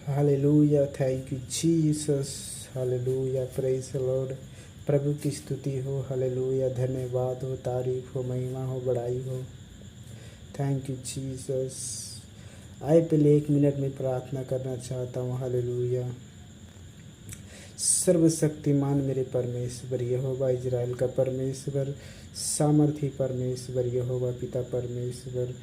Hallelujah, thank you Jesus. Hallelujah, praise the lord. प्रभु की स्तुति हो। हालेलुया, धन्यवाद हो, तारीफ हो, महिमा हो, बड़ाई हो। Thank you Jesus. आए पहले 1 मिनट में प्रार्थना करना चाहता हूँ। हालेलुया। सर्वशक्तिमान मेरे परमेश्वर यहोवा, इजराइल का परमेश्वर, सामर्थी परमेश्वर यहोवा पिता परमेश्वर,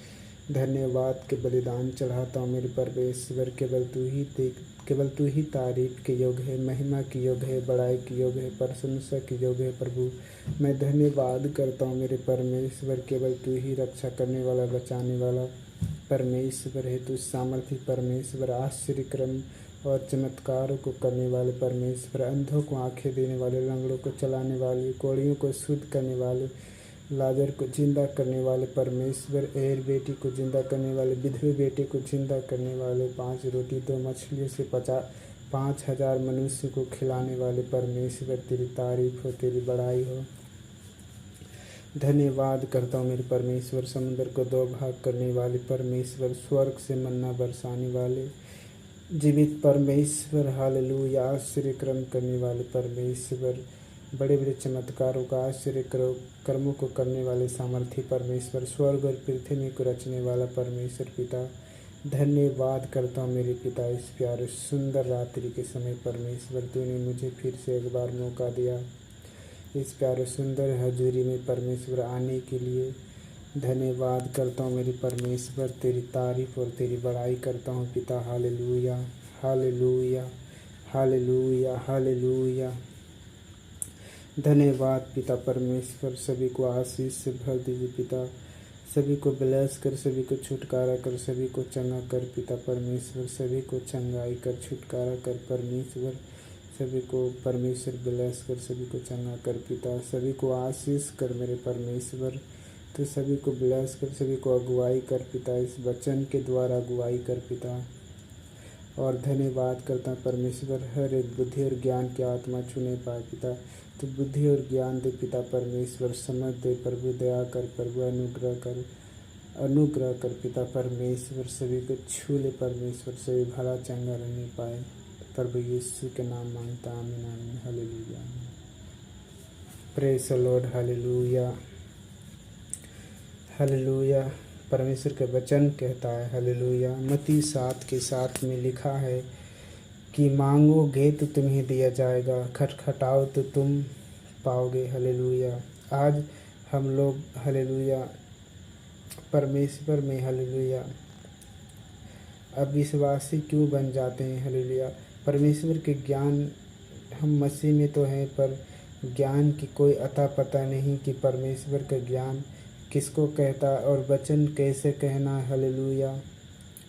धन्यवाद के बलिदान चढ़ाता हूँ मेरे परमेश्वर। केवल तू ही तारीफ के योग है, महिमा के योग है, बड़ाई के योग है, प्रशंसा के योग है। प्रभु मैं धन्यवाद करता हूँ मेरे परमेश्वर। केवल तू ही रक्षा करने वाला, बचाने वाला परमेश्वर है। तू सामर्थी परमेश्वर, आश्चर्यक्रम और चमत्कारों को करने वाले परमेश्वर, अंधों को आंखें देने वाले, लंगड़ों को चलाने वाले, कोढ़ियों को शुद्ध करने वाले, लाजर को जिंदा करने वाले परमेश्वर, एर बेटी को जिंदा करने वाले, विधवे बेटे को जिंदा करने वाले, 5 रोटी 2 मछलियों से 5,000 मनुष्य को खिलाने वाले परमेश्वर, तेरी तारीफ हो, तेरी बड़ाई हो। धन्यवाद करता हूँ मेरे परमेश्वर। समुद्र को 2 भाग करने वाले परमेश्वर, स्वर्ग से मन्ना बरसाने वाले जीवित परमेश्वर। हालेलुया, आश्चर्यक्रम करने वाले परमेश्वर, बड़े बड़े चमत्कारों का आश्चर्य कर्मों को करने वाले सामर्थी परमेश्वर, स्वर्ग और पृथ्वी को रचने वाला परमेश्वर पिता। धन्यवाद करता हूँ मेरे पिता, इस प्यारे सुंदर रात्रि के समय परमेश्वर तूने मुझे फिर से एक बार मौका दिया इस प्यारे सुंदर हजूरी में परमेश्वर आने के लिए। धन्यवाद करता हूँ मेरे परमेश्वर, तेरी तारीफ और तेरी बड़ाई करता हूँ पिता। Hallelujah, hallelujah, hallelujah, hallelujah. धन्यवाद पिता परमेश्वर। सभी को आशीष से भर दीजिए पिता, सभी को ब्लेस कर, सभी को छुटकारा कर, सभी को चंगा कर पिता परमेश्वर, सभी को चंगाई कर, छुटकारा कर परमेश्वर, सभी को परमेश्वर ब्लेस कर, सभी को चंगा कर पिता, सभी को आशीष कर मेरे परमेश्वर। तो सभी को ब्लेस कर, सभी को अगुवाई कर पिता, इस वचन के द्वारा अगुवाई कर पिता। और धन्यवाद करता परमेश्वर, हर एक बुद्धि और ज्ञान की आत्मा छूने पाए पिता। तो बुद्धि और ज्ञान दे पिता परमेश्वर, समझ दे प्रभु, दया कर प्रभु, अनुग्रह कर पिता परमेश्वर, सभी को छू ले परमेश्वर, सभी भला चंगा रहने पाए प्रभु यीशु के नाम मांगता, आमीन आमीन। Hallelujah, praise the Lord. Hallelujah, hallelujah. परमेश्वर का वचन कहता है, हालेलुया, मत्ती 7:7 में लिखा है कि मांगोगे तो तुम्हें दिया जाएगा, खटखटाओ तो तुम पाओगे। हालेलुया। आज हम लोग हालेलुया परमेश्वर में हालेलुया अविश्वासी क्यों बन जाते हैं। हालेलुया, परमेश्वर के ज्ञान हम मसीह में तो हैं, पर ज्ञान की कोई अता पता नहीं कि परमेश्वर का ज्ञान किसको कहता और वचन कैसे कहना है। हालेलुया,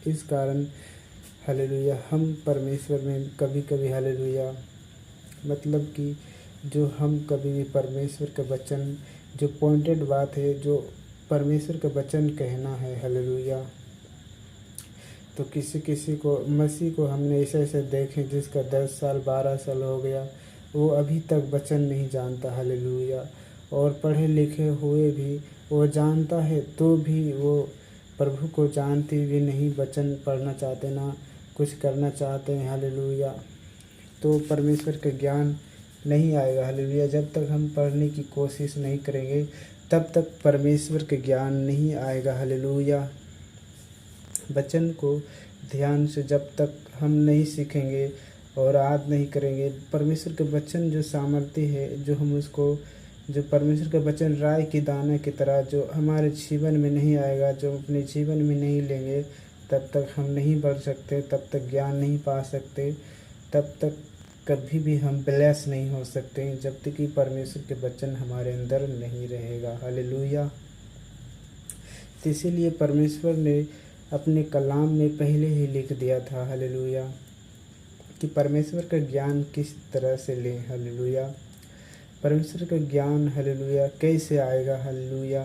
इस कारण हालेलुया हम परमेश्वर में कभी कभी हालेलुया मतलब कि जो हम कभी भी परमेश्वर का वचन, जो पॉइंटेड बात है, जो परमेश्वर का वचन कहना है। हालेलुया, तो किसी किसी को मसीह को हमने ऐसे देखे जिसका 10 साल 12 साल हो गया, वो अभी तक वचन नहीं जानता। हालेलुया, और पढ़े लिखे हुए भी वो जानता है तो भी वो प्रभु को जानते हुए नहीं वचन पढ़ना चाहते, ना कुछ करना चाहते हैं। हालेलुया, तो परमेश्वर का ज्ञान नहीं आएगा। हालेलुया, जब तक हम पढ़ने की कोशिश नहीं करेंगे तब तक परमेश्वर का ज्ञान नहीं आएगा। हालेलुया, वचन को ध्यान से जब तक हम नहीं सीखेंगे और याद नहीं करेंगे, परमेश्वर का वचन जो सामर्थ्य है, जो हम उसको, जो परमेश्वर का वचन राय की दाना की तरह जो हमारे जीवन में नहीं आएगा, जो अपने जीवन में नहीं लेंगे, तब तक हम नहीं बढ़ सकते, तब तक ज्ञान नहीं पा सकते, तब तक कभी भी हम ब्लेस नहीं हो सकते जब तक कि परमेश्वर के वचन हमारे अंदर नहीं रहेगा। हालेलुया, तो इसीलिए परमेश्वर ने अपने कलाम में पहले ही लिख दिया था हालेलुया कि परमेश्वर का ज्ञान किस तरह से लें। हालेलुया, परमेश्वर का ज्ञान हालेलुया कैसे आएगा। हालेलुया,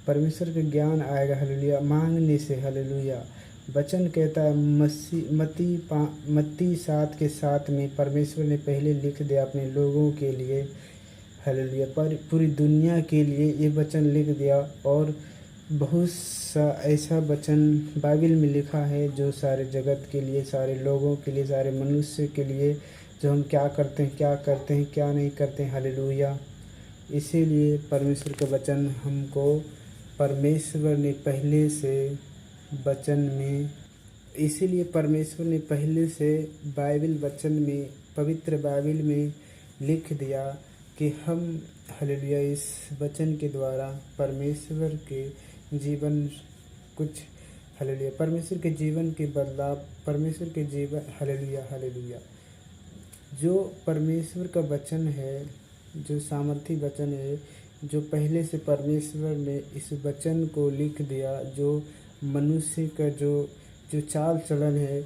परमेश्वर का ज्ञान आएगा हालेलुया मांगने से। हालेलुया, वचन कहता है मत्ती 7:7 में परमेश्वर ने पहले लिख दिया अपने लोगों के लिए। हालेलुया, पर पूरी दुनिया के लिए ये वचन लिख दिया और बहुत सा ऐसा वचन बाइबिल में लिखा है जो सारे जगत के लिए, सारे लोगों के लिए, सारे मनुष्य के लिए, जो हम क्या करते हैं, क्या करते हैं, क्या नहीं करते हैं। हालेलुया। इसीलिए परमेश्वर का वचन हमको परमेश्वर ने पहले से वचन में इसीलिए परमेश्वर ने पहले से बाइबिल वचन में, पवित्र बाइबिल में लिख दिया कि हम हालेलुया इस वचन के द्वारा परमेश्वर के जीवन कुछ हालेलुया परमेश्वर के जीवन के बदलाव, परमेश्वर के जीवन हालेलुया हालेलुया जो परमेश्वर का वचन है, जो सामर्थी वचन है, जो पहले से परमेश्वर ने इस वचन को लिख दिया, जो मनुष्य का जो जो चाल चलन है,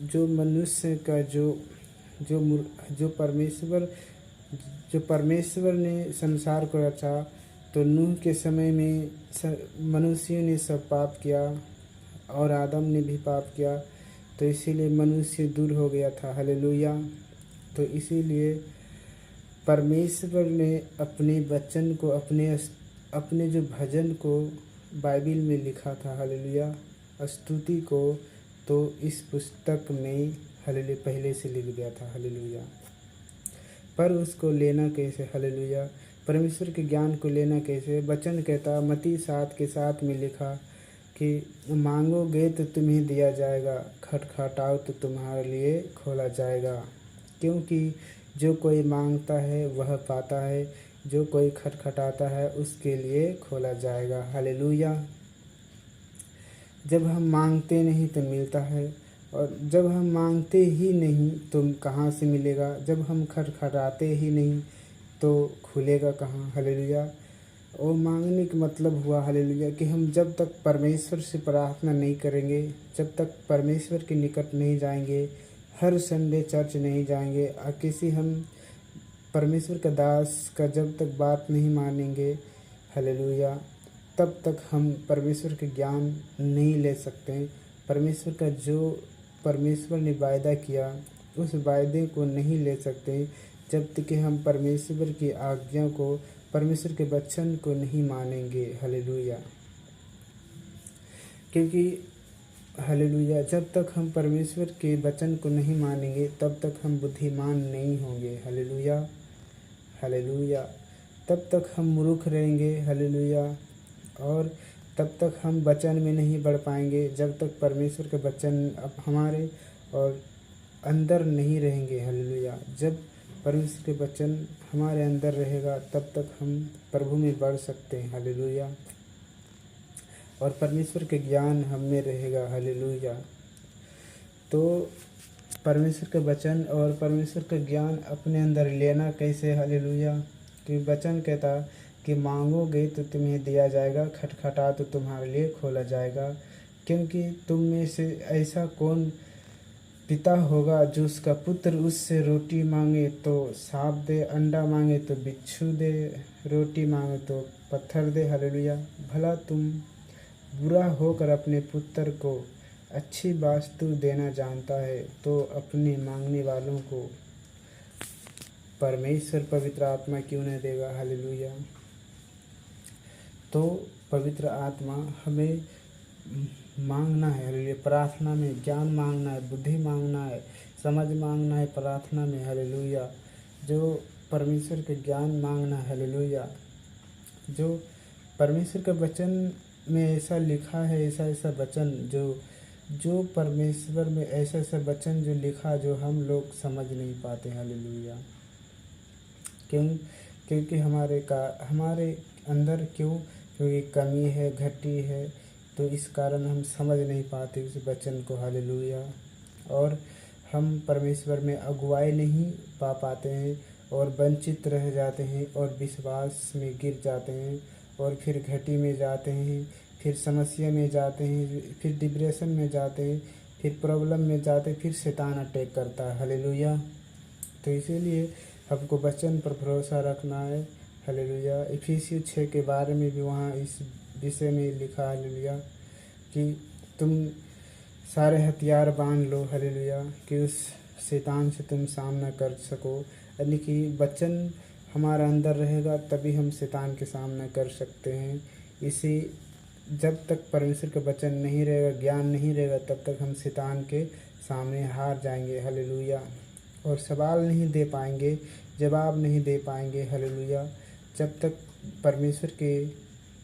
जो मनुष्य का जो जो परमेश्वर जो परमेश्वर ने संसार को रचा, तो नूह के समय में मनुष्यों ने सब पाप किया और आदम ने भी पाप किया, तो इसीलिए मनुष्य दूर हो गया था। हालेलुया। तो इसीलिए परमेश्वर ने अपने वचन को, अपने जो भजन को बाइबिल में लिखा था, हालेलुया, स्तुति को, तो इस पुस्तक में हालेलुया पहले से लिख गया था। हालेलुया। पर उसको लेना कैसे? हालेलुया। परमेश्वर के ज्ञान को लेना कैसे? वचन कहता, मत्ती 7:7 में लिखा कि मांगोगे तो तुम्हें दिया जाएगा, खटखटाओ तो तुम्हारे लिए खोला जाएगा। क्योंकि जो कोई मांगता है वह पाता है, जो कोई खटखटाता है उसके लिए खोला जाएगा। हालेलुया। जब हम मांगते नहीं तो मिलता है, और जब हम मांगते ही नहीं तो कहाँ से मिलेगा? जब हम खटखटाते ही नहीं तो खुलेगा कहाँ? हालेलुया। और मांगने का मतलब हुआ हालेलुया कि हम जब तक परमेश्वर से प्रार्थना नहीं करेंगे, जब तक परमेश्वर के निकट नहीं जाएंगे, हर संडे चर्च नहीं जाएंगे, किसी हम परमेश्वर का दास का जब तक बात नहीं मानेंगे, हालेलुया, तब तक हम परमेश्वर के ज्ञान नहीं ले सकते हैं। परमेश्वर का जो परमेश्वर ने वायदा किया उस वायदे को नहीं ले सकते जब तक कि हम परमेश्वर की आज्ञा को, परमेश्वर के वचन को नहीं मानेंगे। हालेलुया। क्योंकि हालेलुया जब तक हम परमेश्वर के वचन को नहीं मानेंगे तब तक हम बुद्धिमान नहीं होंगे। Hallelujah hallelujah. तब तक हम मूर्ख रहेंगे। हालेलुया। और तब तक हम वचन में नहीं बढ़ पाएंगे जब तक परमेश्वर के वचन अब हमारे और अंदर नहीं रहेंगे। हालेलुया। जब परमेश्वर के वचन हमारे अंदर रहेगा तब तक हम प्रभु में बढ़ सकते हैं। हालेलुया। और परमेश्वर के ज्ञान हम में रहेगा। हालेलुया। तो परमेश्वर का वचन और परमेश्वर का ज्ञान अपने अंदर लेना कैसे? हालेलुया। कि वचन कहता कि मांगोगे तो तुम्हें दिया जाएगा, खटखटा तो तुम्हारे लिए खोला जाएगा। क्योंकि तुम में से ऐसा कौन पिता होगा जो उसका पुत्र उससे रोटी मांगे तो सांप दे, अंडा मांगे तो बिच्छू दे, रोटी मांगे तो पत्थर दे? हालेलुया। भला तुम बुरा होकर अपने पुत्र को अच्छी वस्तु देना जानता है तो अपने मांगने वालों को परमेश्वर पवित्र आत्मा क्यों नहीं देगा? हालेलुया। तो पवित्र आत्मा हमें मांगना है। हालेलुया। प्रार्थना में ज्ञान मांगना है, बुद्धि मांगना है, समझ मांगना है प्रार्थना में। हालेलुया। जो परमेश्वर के ज्ञान मांगना है। हालेलुया। जो परमेश्वर के वचन में ऐसा लिखा है, ऐसा ऐसा वचन जो परमेश्वर में ऐसा ऐसा वचन जो लिखा जो हम लोग समझ नहीं पाते। हालेलुया। क्योंकि हमारे अंदर क्योंकि कमी है, घटी है, तो इस कारण हम समझ नहीं पाते उस वचन को। हालेलुया। और हम परमेश्वर में अगुवाई नहीं पा पाते हैं और वंचित रह जाते हैं और विश्वास में गिर जाते हैं और फिर घटी में जाते हैं, फिर समस्या में जाते हैं, फिर डिप्रेशन में जाते हैं, फिर प्रॉब्लम में जाते हैं, फिर शैतान अटैक करता है। हालेलुया। तो इसीलिए हमको वचन पर भरोसा रखना है। हालेलुया। इफिसियों 6 के बारे में भी वहाँ इस विषय में लिखा। हालेलुया। कि तुम सारे हथियार बांध लो। हालेलुया। कि उस शैतान से तुम सामना कर सको, यानी कि वचन हमारा अंदर रहेगा तभी हम शैतान के सामना कर सकते हैं। जब तक परमेश्वर का वचन नहीं रहेगा, ज्ञान नहीं रहेगा, तब तक हम शैतान के सामने हार जाएंगे। हालेलुया। और सवाल नहीं दे पाएंगे, जवाब नहीं दे पाएंगे। हालेलुया। जब तक परमेश्वर के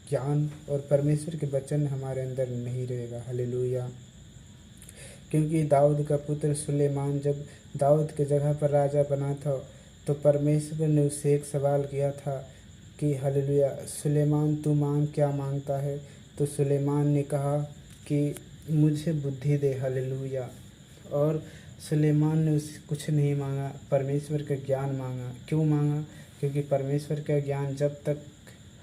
ज्ञान और परमेश्वर के वचन हमारे अंदर नहीं रहेगा। हालेलुया। क्योंकि दाऊद का पुत्र सुलेमान जब दाऊद के जगह पर राजा बना था, तो परमेश्वर ने उससे एक सवाल किया था कि हालेलुया, सुलेमान तू मांग क्या मांगता है? तो सुलेमान ने कहा कि मुझे बुद्धि दे। हालेलुया। और सुलेमान ने उससे कुछ नहीं मांगा, परमेश्वर का ज्ञान मांगा। क्यों मांगा? क्योंकि परमेश्वर का ज्ञान जब तक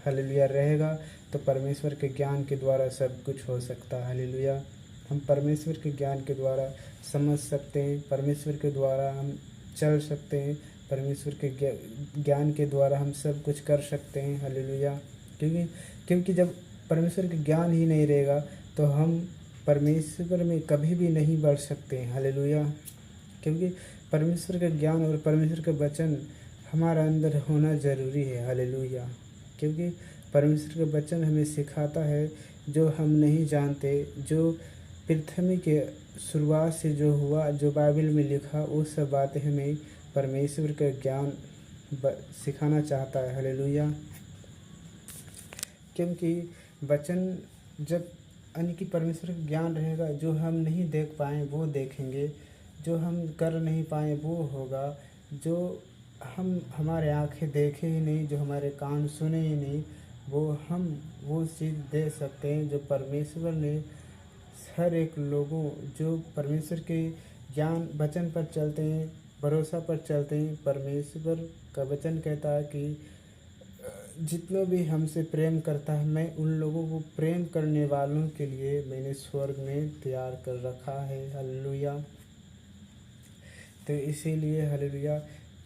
हालेलुया रहेगा, तो परमेश्वर के ज्ञान के द्वारा सब कुछ हो सकता है। हालेलुया। हम परमेश्वर के ज्ञान के द्वारा समझ सकते हैं, परमेश्वर के द्वारा हम चल सकते हैं, परमेश्वर के ज्ञान के द्वारा हम सब कुछ कर सकते हैं। हालेलुया। क्योंकि क्योंकि जब परमेश्वर का ज्ञान ही नहीं रहेगा, तो हम परमेश्वर में कभी भी नहीं बढ़ सकते हैं। हालेलुया। क्योंकि परमेश्वर का ज्ञान और परमेश्वर का वचन हमारा अंदर होना ज़रूरी है। हालेलुया। क्योंकि परमेश्वर का वचन हमें सिखाता है जो हम नहीं जानते, जो पृथ्वी के शुरुआत से जो हुआ, जो बाइबल में लिखा, वो सब बातें हमें परमेश्वर का ज्ञान सिखाना चाहता है। हालेलुया। क्योंकि वचन जब यानी कि परमेश्वर का ज्ञान रहेगा, जो हम नहीं देख पाएँ वो देखेंगे, जो हम कर नहीं पाएँ वो होगा, जो हम हमारे आँखें देखे ही नहीं, जो हमारे कान सुने ही नहीं, हम वो चीज़ दे सकते हैं जो परमेश्वर ने हर एक लोगों, जो परमेश्वर के ज्ञान वचन पर चलते हैं, भरोसा पर चलते हैं। परमेश्वर का वचन कहता है कि जितना भी हमसे प्रेम करता है, मैं उन लोगों को प्रेम करने वालों के लिए मैंने स्वर्ग में तैयार कर रखा है। हालेलुया। तो इसीलिए हालेलुया,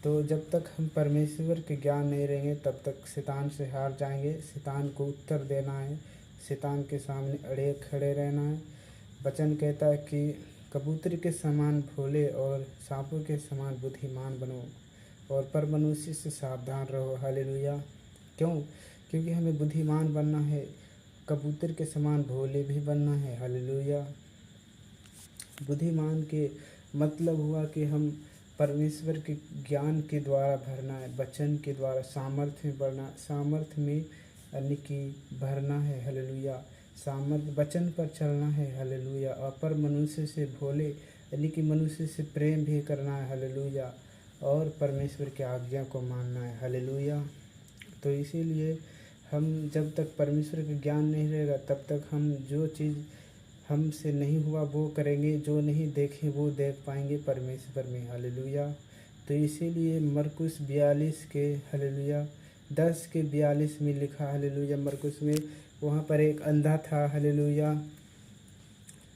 तो जब तक हम परमेश्वर के ज्ञान नहीं रहेंगे, तब तक शैतान से हार जाएंगे। शैतान को उत्तर देना है, शैतान के सामने अड़े खड़े रहना है। वचन कहता है कि कबूतर के समान भोले और सांपों के समान बुद्धिमान बनो, और पर मनुष्य से सावधान रहो। हालेलुया। क्यों? क्योंकि हमें बुद्धिमान बनना है, कबूतर के समान भोले भी बनना है। हालेलुया। बुद्धिमान के मतलब हुआ कि हम परमेश्वर के ज्ञान के द्वारा भरना है, वचन के द्वारा सामर्थ्य में बढ़ना, सामर्थ्य में यानी कि भरना है। हालेलुया। सामर्थ्य वचन पर चलना है। हालेलुया। और पर मनुष्य से भोले यानी कि मनुष्य से प्रेम भी करना है। हालेलुया। और परमेश्वर की आज्ञा को मानना है। हालेलुया। तो इसीलिए हम जब तक परमेश्वर का ज्ञान नहीं रहेगा, तब तक हम जो चीज़ हमसे नहीं हुआ वो करेंगे, जो नहीं देखे वो देख पाएंगे परमेश्वर में। हालेलुया। तो इसीलिए मरकुस 42 के हालेलुया 10 के 42 में लिखा। हालेलुया। मरकुस में वहाँ पर एक अंधा था। हालेलुया।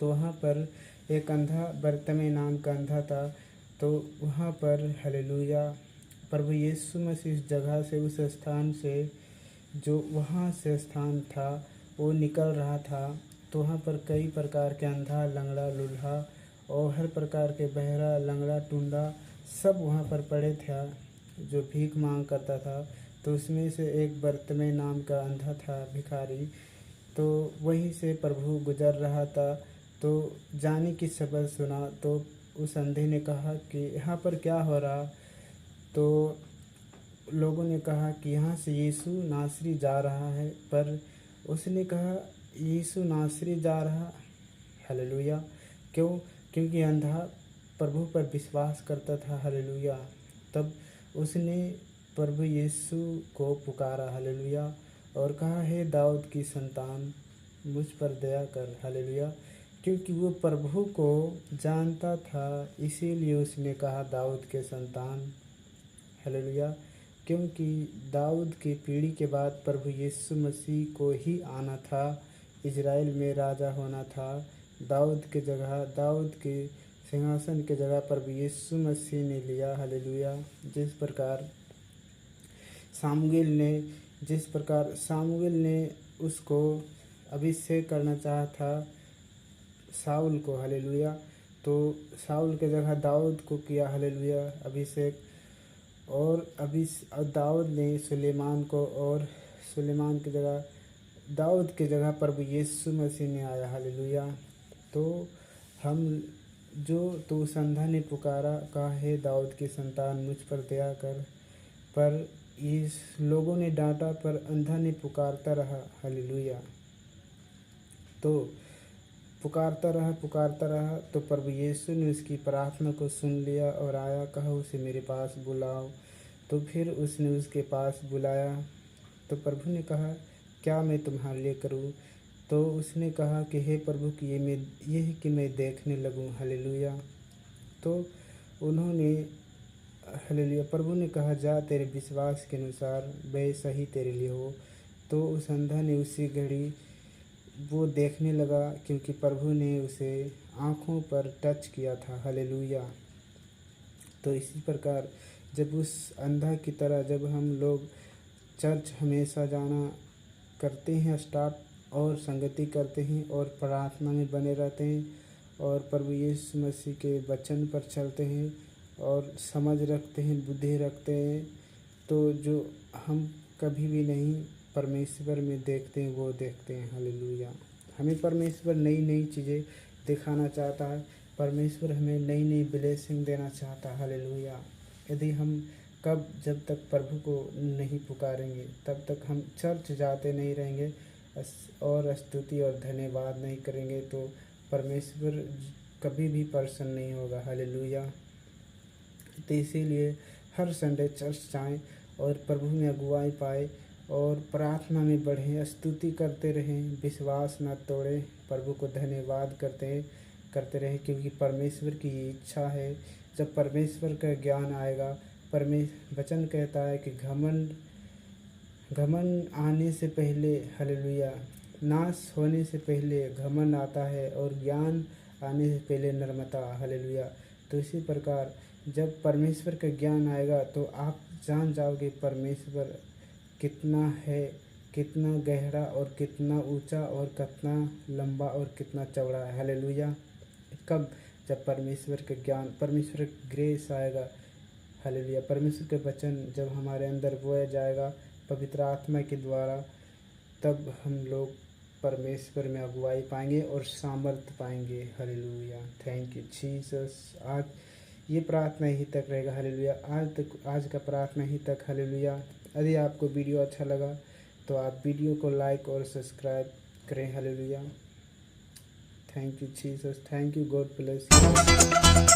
तो वहाँ पर एक अंधा, बरतमे नाम का अंधा था। तो वहाँ पर हालेलुया प्रभु यीशु मसीह इस जगह से, उस स्थान से, जो वहाँ से स्थान था, वो निकल रहा था। तो वहाँ पर कई प्रकार के अंधा, लंगड़ा, लूल्हा और हर प्रकार के बहरा, लंगड़ा, टुंडा सब वहाँ पर पड़े थे, जो भीख मांग करता था। तो उसमें से एक बरतमे नाम का अंधा था, भिखारी। तो वहीं से प्रभु गुजर रहा था। तो जाने की खबर सुना, तो उस अंधे ने कहा कि यहाँ पर क्या हो रहा? तो लोगों ने कहा कि यहाँ से यीशु नासरी जा रहा है। पर उसने कहा यीशु नासरी जा रहा। हालेलुया। क्यों? क्योंकि अंधा प्रभु पर विश्वास करता था। हालेलुया। तब उसने प्रभु यीशु को पुकारा। हालेलुया। और कहा, हे दाऊद की संतान, मुझ पर दया कर। हालेलुया। क्योंकि वो प्रभु को जानता था, इसीलिए उसने कहा दाऊद के संतान। हालेलुया। क्योंकि दाऊद की पीढ़ी के बाद प्रभु यीशु मसीह को ही आना था, इजराइल में राजा होना था। दाऊद के जगह, दाऊद के सिंहासन के जगह प्रभु यीशु मसीह ने लिया। हालेलुया। जिस प्रकार सामुएल ने उसको अभिषेक करना चाहा था, शाऊल को। हालेलुया। तो शाऊल के जगह दाऊद को किया। हालेलुया। अभिषेक। और दाऊद ने सुलेमान को, और सुलेमान की जगह दाऊद के जगह प्रभु यीशु मसीह ने आया। हालेलुया। तो हम जो तो उस अंधा ने पुकारा, कहा हे दाऊद के संतान मुझ पर दया कर, पर इस लोगों ने डांटा, पर अंधा ने पुकारता रहा। हालेलुया। तो पुकारता रहा तो प्रभु यीशु ने उसकी प्रार्थना को सुन लिया और आया, कहा उसे मेरे पास बुलाओ। तो फिर उसने उसके पास बुलाया। तो प्रभु ने कहा क्या मैं तुम्हारे लिए करूं? तो उसने कहा कि हे प्रभु कि ये है कि मैं देखने लगूं। हालेलुया। तो उन्होंने हालेलुया प्रभु ने कहा जा तेरे विश्वास के अनुसार वैसा ही तेरे लिए हो। तो उस अंधा ने उसी घड़ी वो देखने लगा, क्योंकि प्रभु ने उसे आँखों पर टच किया था। हालेलुया। तो इसी प्रकार जब उस अंधा की तरह जब हम लोग चर्च हमेशा जाना करते हैं स्टार्ट और संगति करते हैं और प्रार्थना में बने रहते हैं और प्रभु यीशु मसीह के वचन पर चलते हैं और समझ रखते हैं, बुद्धि रखते हैं, तो जो हम कभी भी नहीं परमेश्वर में देखते हैं वो देखते हैं। हालेलुया। हमें परमेश्वर नई नई चीज़ें दिखाना चाहता है। परमेश्वर हमें नई नई ब्लेसिंग देना चाहता है। हालेलुया। यदि हम जब तक प्रभु को नहीं पुकारेंगे तब तक हम चर्च जाते नहीं रहेंगे और स्तुति और धन्यवाद नहीं करेंगे तो परमेश्वर कभी भी प्रसन्न नहीं होगा। हालेलुया। तो इसीलिए हर संडे चर्च जाएं और प्रभु में अगुवाई पाए और प्रार्थना में बढ़ें, स्तुति करते रहें, विश्वास न तोड़ें, प्रभु को धन्यवाद करते रहें, क्योंकि परमेश्वर की इच्छा है। जब परमेश्वर का ज्ञान आएगा, वचन कहता है कि घमंड आने से पहले, हालेलुया, नाश होने से पहले घमंड आता है और ज्ञान आने से पहले नम्रता। हालेलुया। तो इसी प्रकार जब परमेश्वर का ज्ञान आएगा तो आप जान जाओगे परमेश्वर कितना है, कितना गहरा और कितना ऊंचा और कितना लंबा और कितना चौड़ा है। हालेलुया। कब? जब परमेश्वर का ज्ञान, परमेश्वर का ग्रेस आएगा। हालेलुया। परमेश्वर के वचन जब हमारे अंदर बोया जाएगा पवित्र आत्मा के द्वारा, तब हम लोग परमेश्वर में अगुवाई पाएंगे और सामर्थ्य पाएंगे। हालेलुया। Thank you Jesus. आज ये प्रार्थना यहीं तक रहेगा। हालेलुया। आज का प्रार्थना यहीं तक। हालेलुया। यदि आपको वीडियो अच्छा लगा तो आप वीडियो को लाइक और सब्सक्राइब करें। Hallelujah. Thank you Jesus. Thank you. God bless you.